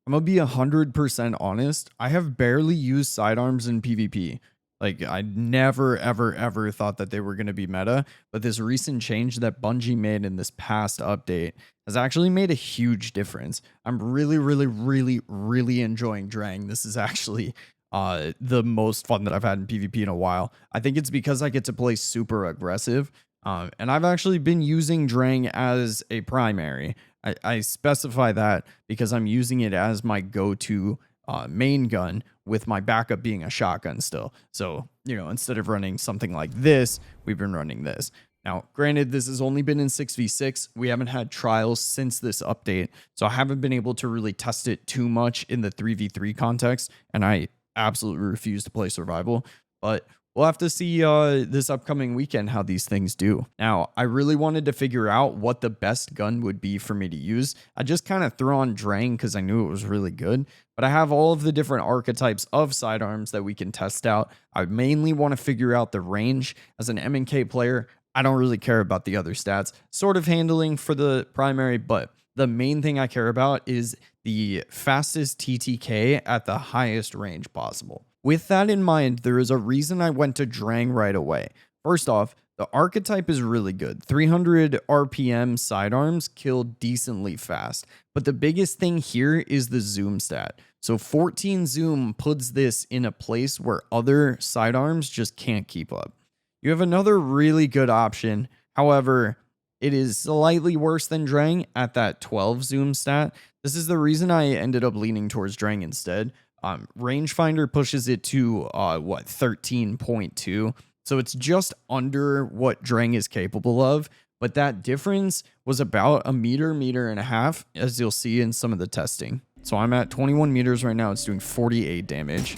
I'm gonna be 100% honest. I have barely used sidearms in PvP. Like, I never, ever, ever thought that they were going to be meta, but this recent change that Bungie made in this past update has actually made a huge difference. I'm really, really, really, really enjoying Drang. This is actually the most fun that I've had in PvP in a while. I think it's because I get to play super aggressive, and I've actually been using Drang as a primary. I specify that because I'm using it as my go-to main gun, with my backup being a shotgun still. So, you know, instead of running something like this, we've been running this. Now, granted, this has only been in 6v6. We haven't had trials since this update, so I haven't been able to really test it too much in the 3v3 context, and I absolutely refuse to play survival. But we'll have to see this upcoming weekend how these things do. Now, I really wanted to figure out what the best gun would be for me to use. I just kind of threw on Drang because I knew it was really good, but I have all of the different archetypes of sidearms that we can test out. I mainly want to figure out the range. As an M&K player, I don't really care about the other stats. Sort of handling for the primary, but the main thing I care about is the fastest TTK at the highest range possible. With that in mind, there is a reason I went to Drang right away. First off, the archetype is really good. 300 RPM sidearms kill decently fast. But the biggest thing here is the zoom stat. So 14 zoom puts this in a place where other sidearms just can't keep up. You have another really good option. However, it is slightly worse than Drang at that 12 zoom stat. This is the reason I ended up leaning towards Drang instead. Rangefinder pushes it to 13.2. So it's just under what Drang is capable of, but that difference was about a meter and a half, as you'll see in some of the testing. So I'm at 21 meters right now. It's doing 48 damage.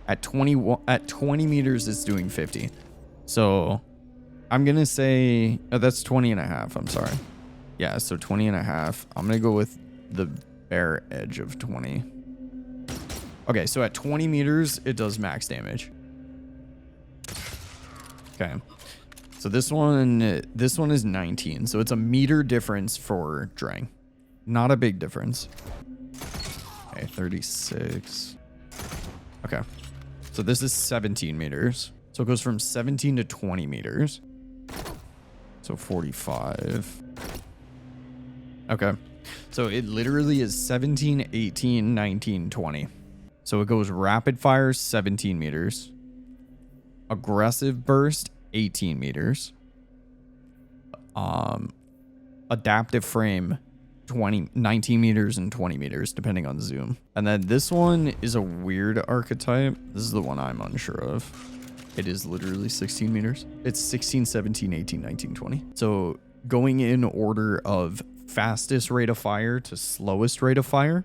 At 20 meters, it's doing 50. So I'm going to say that's 20 and a half. I'm sorry. Yeah, so 20 and a half. I'm going to go with the bare edge of 20. Okay, so at 20 meters, it does max damage. Okay. So this one is 19. So it's a meter difference for Drang. Not a big difference. Okay, 36. Okay. So this is 17 meters. So it goes from 17 to 20 meters. So 45. Okay. So it literally is 17, 18, 19, 20. So it goes rapid fire 17 meters. Aggressive burst 18 meters. Adaptive frame 19 meters and 20 meters depending on zoom. And then this one is a weird archetype. This is the one I'm unsure of. It is literally 16 meters. It's 16, 17, 18, 19, 20. So going in order of fastest rate of fire to slowest rate of fire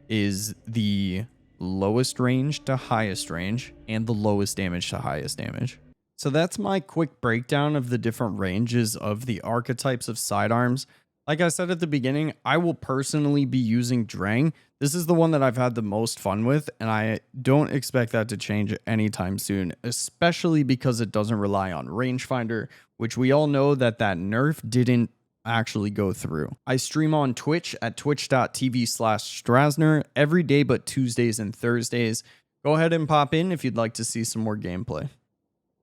is the lowest range to highest range and the lowest damage to highest damage. So that's my quick breakdown of the different ranges of the archetypes of sidearms. Like I said at the beginning, I will personally be using Drang. This is the one that I've had the most fun with, and I don't expect that to change anytime soon, especially because it doesn't rely on rangefinder, which we all know that nerf didn't actually go through. I stream on Twitch at twitch.tv/strasner every day but Tuesdays and Thursdays. Go ahead and pop in if you'd like to see some more gameplay.